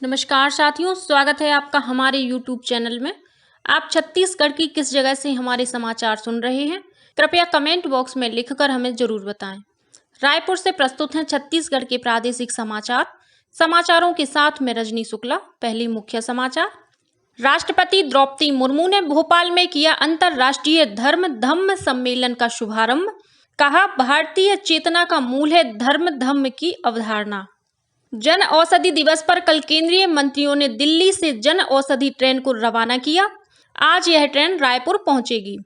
नमस्कार साथियों, स्वागत है आपका हमारे YouTube चैनल में। आप छत्तीसगढ़ की किस जगह से हमारे समाचार सुन रहे हैं? कृपया कमेंट बॉक्स में लिखकर हमें जरूर बताएं। रायपुर से प्रस्तुत हैं छत्तीसगढ़ के प्रादेशिक समाचार। समाचारों के साथ मैं रजनी शुक्ला। पहली मुख्य समाचार। राष्ट्रपति द्रौपदी मुर्मू ने भोपाल में किया अंतर्राष्ट्रीय धम्म सम्मेलन का शुभारंभ। कहा, भारतीय चेतना का मूल है धम्म की अवधारणा। जन औषधि दिवस पर कल केंद्रीय मंत्रियों ने दिल्ली से जन औषधि ट्रेन को रवाना किया। आज यह ट्रेन रायपुर पहुंचेगी।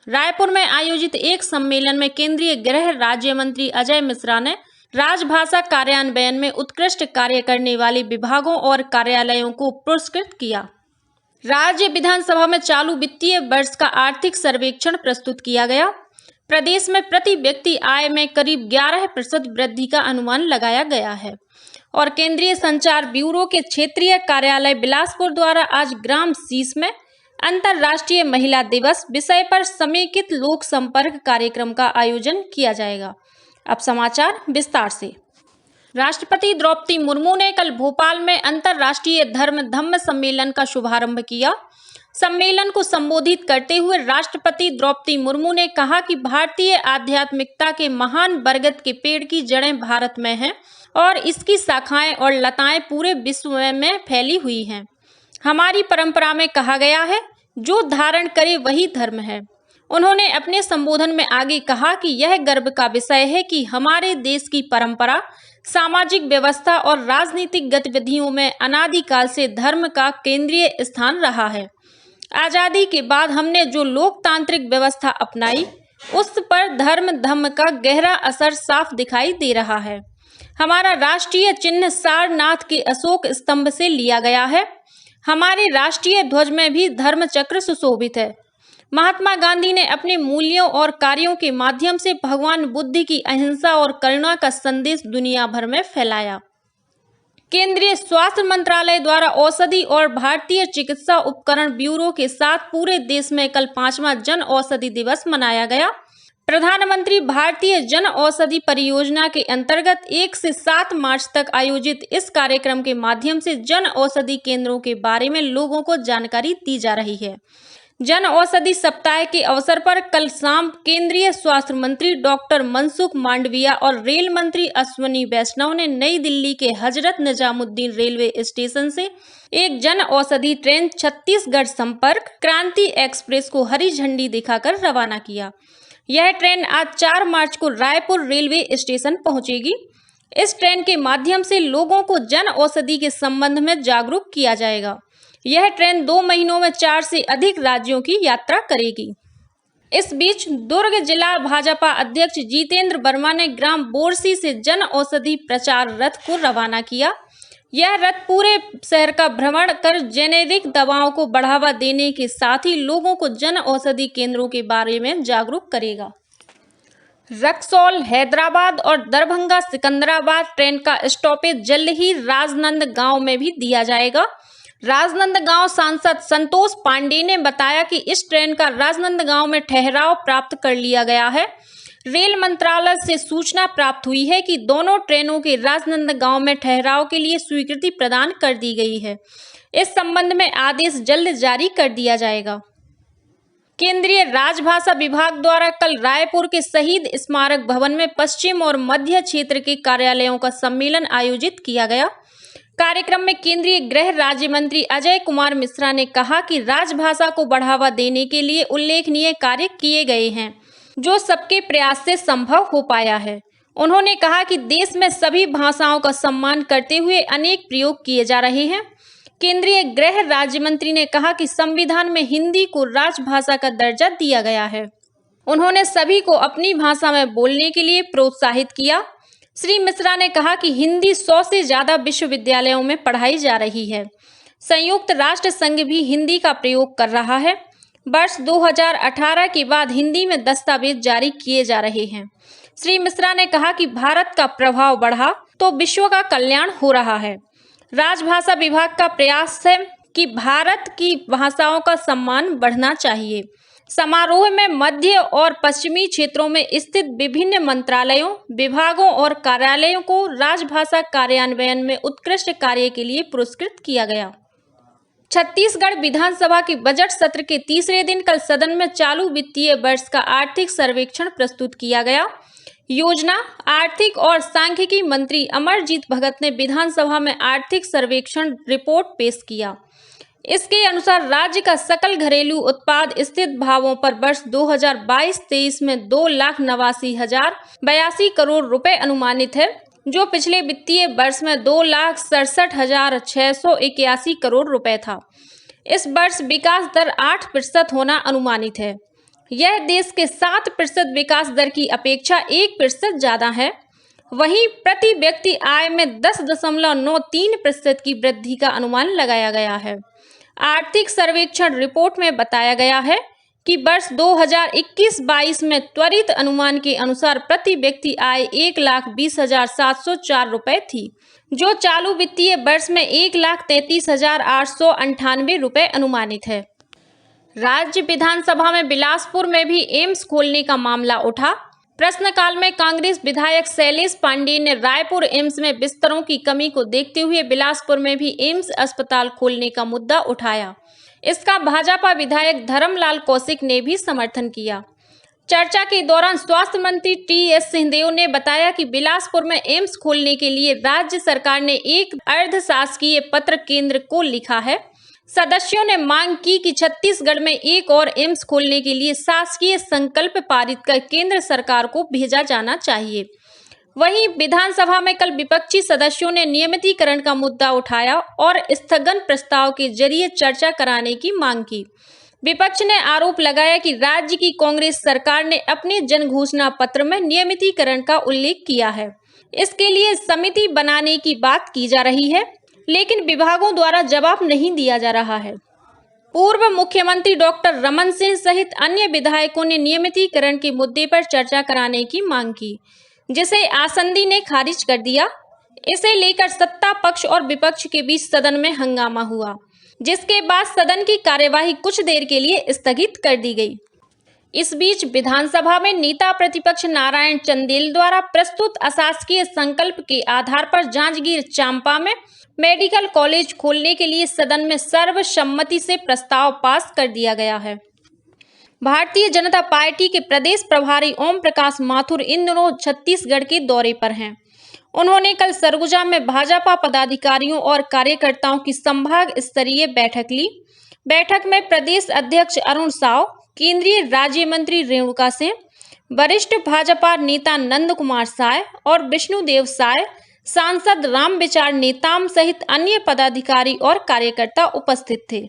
रायपुर में आयोजित एक सम्मेलन में केंद्रीय गृह राज्य मंत्री अजय मिश्रा ने राजभाषा कार्यान्वयन में उत्कृष्ट कार्य करने वाले विभागों और कार्यालयों को पुरस्कृत किया। राज्य विधानसभा में चालू वित्तीय वर्ष का आर्थिक सर्वेक्षण प्रस्तुत किया गया। प्रदेश में प्रति व्यक्ति आय में करीब 11% वृद्धि का अनुमान लगाया गया है। और केंद्रीय संचार ब्यूरो के क्षेत्रीय कार्यालय बिलासपुर द्वारा आज ग्राम शीश में अंतर्राष्ट्रीय महिला दिवस विषय पर समेकित लोक संपर्क कार्यक्रम का आयोजन किया जाएगा। अब समाचार विस्तार से। राष्ट्रपति द्रौपदी मुर्मू ने कल भोपाल में अंतर्राष्ट्रीय धम्म सम्मेलन का शुभारंभ किया। सम्मेलन को संबोधित करते हुए राष्ट्रपति द्रौपदी मुर्मू ने कहा कि भारतीय आध्यात्मिकता के महान बरगद के पेड़ की जड़ें भारत में हैं और इसकी शाखाएं और लताएं पूरे विश्व में फैली हुई हैं। हमारी परंपरा में कहा गया है, जो धारण करे वही धर्म है। उन्होंने अपने संबोधन में आगे कहा कि यह गर्व का विषय है कि हमारे देश की परंपरा, सामाजिक व्यवस्था और राजनीतिक गतिविधियों में अनादिकाल से धर्म का केंद्रीय स्थान रहा है। आजादी के बाद हमने जो लोकतांत्रिक व्यवस्था अपनाई, उस पर धम्म का गहरा असर साफ दिखाई दे रहा है। हमारा राष्ट्रीय चिन्ह सारनाथ के अशोक स्तंभ से लिया गया है। हमारे राष्ट्रीय ध्वज में भी धर्म चक्र सुशोभित है। महात्मा गांधी ने अपने मूल्यों और कार्यों के माध्यम से भगवान बुद्ध की अहिंसा और करुणा का संदेश दुनिया भर में फैलाया। केंद्रीय स्वास्थ्य मंत्रालय द्वारा औषधि और भारतीय चिकित्सा उपकरण ब्यूरो के साथ पूरे देश में कल 5वां जन औषधि दिवस मनाया गया। प्रधानमंत्री भारतीय जन औषधि परियोजना के अंतर्गत 1 से 7 मार्च तक आयोजित इस कार्यक्रम के माध्यम से जन औषधि केंद्रों के बारे में लोगों को जानकारी दी जा रही है। जन औषधि सप्ताह के अवसर पर कल शाम केंद्रीय स्वास्थ्य मंत्री डॉक्टर मनसुख मांडविया और रेल मंत्री अश्विनी वैष्णव ने नई दिल्ली के हजरत निजामुद्दीन रेलवे स्टेशन से एक जन औषधि ट्रेन छत्तीसगढ़ संपर्क क्रांति एक्सप्रेस को हरी झंडी दिखाकर रवाना किया। यह ट्रेन आज 4 मार्च को रायपुर रेलवे स्टेशन पहुंचेगी। इस ट्रेन के माध्यम से लोगों को जन औषधि के संबंध में जागरूक किया जाएगा। यह ट्रेन 2 महीनों में 4 से अधिक राज्यों की यात्रा करेगी। इस बीच दुर्ग जिला भाजपा अध्यक्ष जितेंद्र वर्मा ने ग्राम बोरसी से जन औषधि प्रचार रथ को रवाना किया। यह रथ पूरे शहर का भ्रमण कर जेनेरिक दवाओं को बढ़ावा देने के साथ ही लोगों को जन औषधि केंद्रों के बारे में जागरूक करेगा। रक्सौल, हैदराबाद और दरभंगा सिकंदराबाद ट्रेन का स्टॉपेज जल्द ही राजनांदगांव में भी दिया जाएगा। राजनांदगांव सांसद संतोष पांडे ने बताया कि इस ट्रेन का राजनांदगांव में ठहराव प्राप्त कर लिया गया है। रेल मंत्रालय से सूचना प्राप्त हुई है कि दोनों ट्रेनों के राजनांदगांव में ठहराव के लिए स्वीकृति प्रदान कर दी गई है। इस संबंध में आदेश जल्द जारी कर दिया जाएगा। केंद्रीय राजभाषा विभाग द्वारा कल रायपुर के शहीद स्मारक भवन में पश्चिम और मध्य क्षेत्र के कार्यालयों का सम्मेलन आयोजित किया गया। कार्यक्रम में केंद्रीय गृह राज्य मंत्री अजय कुमार मिश्रा ने कहा कि राजभाषा को बढ़ावा देने के लिए उल्लेखनीय कार्य किए गए हैं, जो सबके प्रयास से संभव हो पाया है। उन्होंने कहा कि देश में सभी भाषाओं का सम्मान करते हुए अनेक प्रयोग किए जा रहे हैं। केंद्रीय गृह राज्य मंत्री ने कहा कि संविधान में हिंदी को राजभाषा का दर्जा दिया गया है। उन्होंने सभी को अपनी भाषा में बोलने के लिए प्रोत्साहित किया। श्री मिश्रा ने कहा कि हिंदी 100 से ज्यादा विश्वविद्यालयों में पढ़ाई जा रही है। संयुक्त राष्ट्र संघ भी हिंदी का प्रयोग कर रहा है। वर्ष 2018 के बाद हिंदी में दस्तावेज जारी किए जा रहे हैं। श्री मिश्रा ने कहा कि भारत का प्रभाव बढ़ा तो विश्व का कल्याण हो रहा है। राजभाषा विभाग का प्रयास है कि भारत की भाषाओं का सम्मान बढ़ना चाहिए। समारोह में मध्य और पश्चिमी क्षेत्रों में स्थित विभिन्न मंत्रालयों, विभागों और कार्यालयों को राजभाषा कार्यान्वयन में उत्कृष्ट कार्य के लिए पुरस्कृत किया गया। छत्तीसगढ़ विधानसभा के बजट सत्र के तीसरे दिन कल सदन में चालू वित्तीय वर्ष का आर्थिक सर्वेक्षण प्रस्तुत किया गया। योजना, आर्थिक और सांख्यिकी मंत्री अमरजीत भगत ने विधानसभा में आर्थिक सर्वेक्षण रिपोर्ट पेश किया। इसके अनुसार राज्य का सकल घरेलू उत्पाद स्थित भावों पर वर्ष 2022-23 में 2,89,082 करोड़ रुपए अनुमानित है, जो पिछले वित्तीय वर्ष में 2,67,681 करोड़ रुपए था। इस वर्ष विकास दर 8% होना अनुमानित है। यह देश के 7% विकास दर की अपेक्षा 1% ज्यादा है। वहीं प्रति व्यक्ति आय में 10.93% की वृद्धि का अनुमान लगाया गया है। आर्थिक सर्वेक्षण रिपोर्ट में बताया गया है कि वर्ष 2021-22 में त्वरित अनुमान के अनुसार प्रति व्यक्ति आय 1,20,704 रुपए थी, जो चालू वित्तीय वर्ष में 1,33,898 रुपए अनुमानित है। राज्य विधानसभा में बिलासपुर में भी एम्स खोलने का मामला उठा। प्रश्नकाल में कांग्रेस विधायक शैलेश पांडेय ने रायपुर एम्स में बिस्तरों की कमी को देखते हुए बिलासपुर में भी एम्स अस्पताल खोलने का मुद्दा उठाया। इसका भाजपा विधायक धर्मलाल कौशिक ने भी समर्थन किया। चर्चा के दौरान स्वास्थ्य मंत्री टी.एस. सिंहदेव ने बताया कि बिलासपुर में एम्स खोलने के लिए राज्य सरकार ने एक अर्धशासकीय पत्र केंद्र को लिखा है। सदस्यों ने मांग की कि छत्तीसगढ़ में एक और एम्स खोलने के लिए शासकीय संकल्प पारित कर केंद्र सरकार को भेजा जाना चाहिए। वहीं विधानसभा में कल विपक्षी सदस्यों ने नियमितीकरण का मुद्दा उठाया और स्थगन प्रस्ताव के जरिए चर्चा कराने की मांग की। विपक्ष ने आरोप लगाया कि राज्य की कांग्रेस सरकार ने अपने जन घोषणा पत्र में नियमितीकरण का उल्लेख किया है। इसके लिए समिति बनाने की बात की जा रही है, लेकिन विभागों द्वारा जवाब नहीं दिया जा रहा है। पूर्व मुख्यमंत्री डॉक्टर रमन सिंह सहित अन्य विधायकों ने नियमितीकरण के मुद्दे पर चर्चा कराने की मांग की, जिसे आसंदी ने खारिज कर दिया। इसे लेकर सत्ता पक्ष और विपक्ष के बीच सदन में हंगामा हुआ, जिसके बाद सदन की कार्यवाही कुछ देर के लिए स्थगित कर दी गई। इस बीच विधानसभा में नेता प्रतिपक्ष नारायण चंदेल द्वारा प्रस्तुत अशासकीय संकल्प के आधार पर जांजगीर चांपा में मेडिकल कॉलेज खोलने के लिए सदन में सर्वसम्मति से प्रस्ताव पास कर दिया गया है। भारतीय जनता पार्टी के प्रदेश प्रभारी ओम प्रकाश माथुर इन दिनों छत्तीसगढ़ के दौरे पर हैं। उन्होंने कल सरगुजा में भाजपा पदाधिकारियों और कार्यकर्ताओं की संभाग स्तरीय बैठक ली। बैठक में प्रदेश अध्यक्ष अरुण साव, केंद्रीय राज्य मंत्री रेणुका सिंह, वरिष्ठ भाजपा नेता नंद कुमार साय और विष्णुदेव साय, सांसद रामविचार नेताम सहित अन्य पदाधिकारी और कार्यकर्ता उपस्थित थे।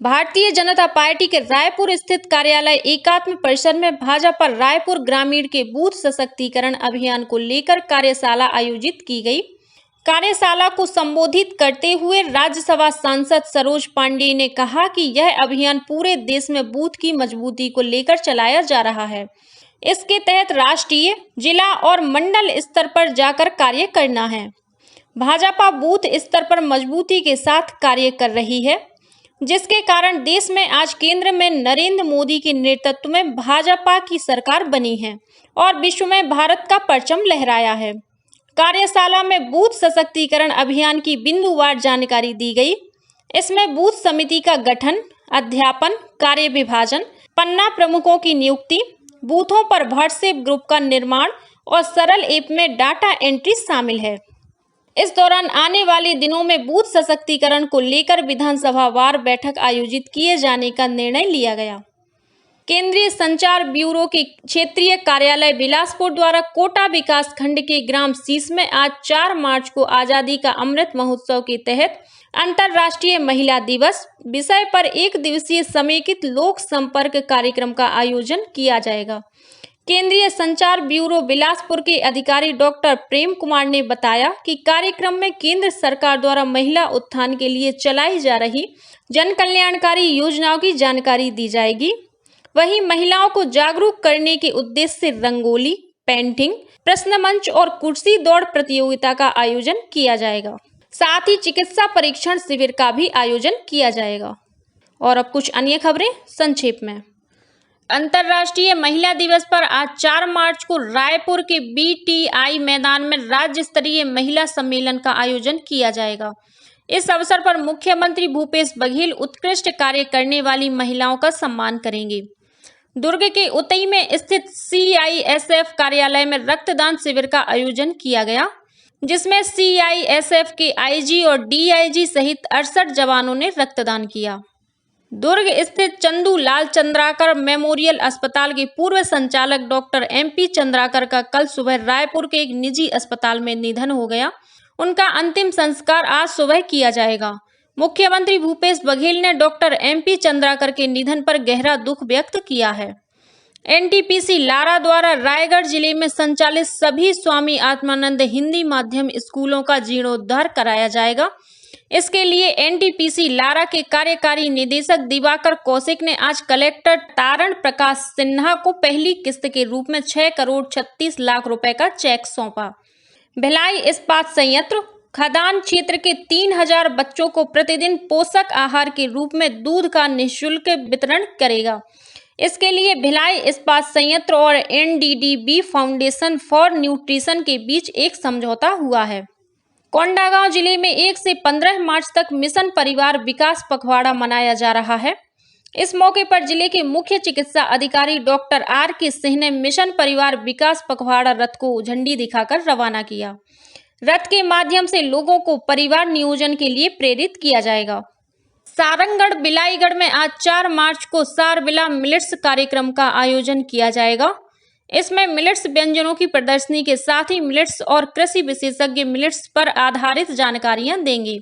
भारतीय जनता पार्टी के रायपुर स्थित कार्यालय एकात्म परिसर में भाजपा रायपुर ग्रामीण के बूथ सशक्तिकरण अभियान को लेकर कार्यशाला आयोजित की गई। कार्यशाला को संबोधित करते हुए राज्यसभा सांसद सरोज पांडेय ने कहा कि यह अभियान पूरे देश में बूथ की मजबूती को लेकर चलाया जा रहा है। इसके तहत राष्ट्रीय, जिला और मंडल स्तर पर जाकर कार्य करना है। भाजपा बूथ स्तर पर मजबूती के साथ कार्य कर रही है, जिसके कारण देश में आज केंद्र में नरेंद्र मोदी के नेतृत्व में भाजपा की सरकार बनी है और विश्व में भारत का परचम लहराया है। कार्यशाला में बूथ सशक्तिकरण अभियान की बिंदुवार जानकारी दी गई। इसमें बूथ समिति का गठन, अध्यापन, कार्य विभाजन, पन्ना प्रमुखों की नियुक्ति, बूथों पर व्हाट्सएप ग्रुप का निर्माण और सरल ऐप में डाटा एंट्री शामिल है। इस दौरान आने वाले दिनों में बूथ सशक्तिकरण को लेकर विधानसभा वार बैठक आयोजित किए जाने का निर्णय लिया गया। केंद्रीय संचार ब्यूरो के क्षेत्रीय कार्यालय बिलासपुर द्वारा कोटा विकास खंड के ग्राम सीस में आज 4 मार्च को आजादी का अमृत महोत्सव के तहत अंतर्राष्ट्रीय महिला दिवस विषय पर 1 दिवसीय समेकित लोक संपर्क कार्यक्रम का आयोजन किया जाएगा। केंद्रीय संचार ब्यूरो बिलासपुर के अधिकारी डॉक्टर प्रेम कुमार ने बताया कि कार्यक्रम में केंद्र सरकार द्वारा महिला उत्थान के लिए चलाई जा रही जन कल्याणकारी योजनाओं की जानकारी दी जाएगी। वहीं महिलाओं को जागरूक करने के उद्देश्य से रंगोली, पेंटिंग, प्रश्न मंच और कुर्सी दौड़ प्रतियोगिता का आयोजन किया जाएगा। साथ ही चिकित्सा परीक्षण शिविर का भी आयोजन किया जाएगा। और अब कुछ अन्य खबरें संक्षेप में। अंतर्राष्ट्रीय महिला दिवस पर आज 4 मार्च को रायपुर के BTI मैदान में राज्य स्तरीय महिला सम्मेलन का आयोजन किया जाएगा। इस अवसर पर मुख्यमंत्री भूपेश बघेल उत्कृष्ट कार्य करने वाली महिलाओं का सम्मान करेंगे। दुर्ग के उतई में स्थित CISF कार्यालय में रक्तदान शिविर का आयोजन किया गया, जिसमें CISF के IG और DIG सहित 68 जवानों ने रक्तदान किया। दुर्ग स्थित चंदू लाल चंद्राकर मेमोरियल अस्पताल के पूर्व संचालक डॉक्टर MP चंद्राकर का कल सुबह रायपुर के एक निजी अस्पताल में निधन हो गया। उनका अंतिम संस्कार आज सुबह किया जाएगा। मुख्यमंत्री भूपेश बघेल ने डॉक्टर MP चंद्राकर के निधन पर गहरा दुख व्यक्त किया है। NTPC लारा द्वारा रायगढ़ जिले में संचालित सभी स्वामी आत्मानंद हिंदी माध्यम स्कूलों का जीर्णोद्धार कराया जाएगा। इसके लिए NTPC लारा के कार्यकारी निदेशक दिवाकर कौशिक ने आज कलेक्टर तारण प्रकाश सिन्हा को पहली किस्त के रूप में 6 करोड़ 36 लाख रुपए का चेक सौंपा। भिलाई इस्पात संयंत्र खदान क्षेत्र के 3000 बच्चों को प्रतिदिन पोषक आहार के रूप में दूध का निःशुल्क वितरण करेगा। इसके लिए भिलाई इस्पात संयंत्र और NDDB फाउंडेशन फॉर न्यूट्रिशन के बीच एक समझौता हुआ है। कोंडागांव जिले में 1 से 15 मार्च तक मिशन परिवार विकास पखवाड़ा मनाया जा रहा है। इस मौके पर जिले के मुख्य चिकित्सा अधिकारी डॉक्टर RK सिंह ने मिशन परिवार विकास पखवाड़ा रथ को झंडी दिखाकर रवाना किया। रथ के माध्यम से लोगों को परिवार नियोजन के लिए प्रेरित किया जाएगा। सारंगगढ़ बिलाईगढ़ में आज 4 मार्च को सारबिला मिलेट्स कार्यक्रम का आयोजन किया जाएगा। इसमें मिलेट्स व्यंजनों की प्रदर्शनी के साथ ही मिलेट्स और कृषि विशेषज्ञ मिलेट्स पर आधारित जानकारियां देंगे।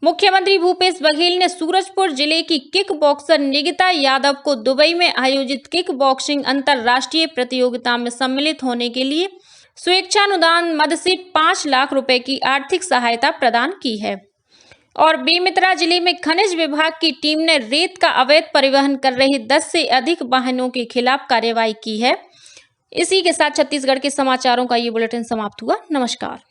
मुख्यमंत्री भूपेश बघेल ने सूरजपुर जिले की किक बॉक्सर निगिता यादव को दुबई में आयोजित किक बॉक्सिंग अंतर्राष्ट्रीय प्रतियोगिता में सम्मिलित होने के लिए स्वेच्छानुदान मद से 5 लाख रुपए की आर्थिक सहायता प्रदान की है। और बेमेतरा जिले में खनिज विभाग की टीम ने रेत का अवैध परिवहन कर रहे 10 से अधिक वाहनों के खिलाफ कार्रवाई की है। इसी के साथ छत्तीसगढ़ के समाचारों का ये बुलेटिन समाप्त हुआ। नमस्कार।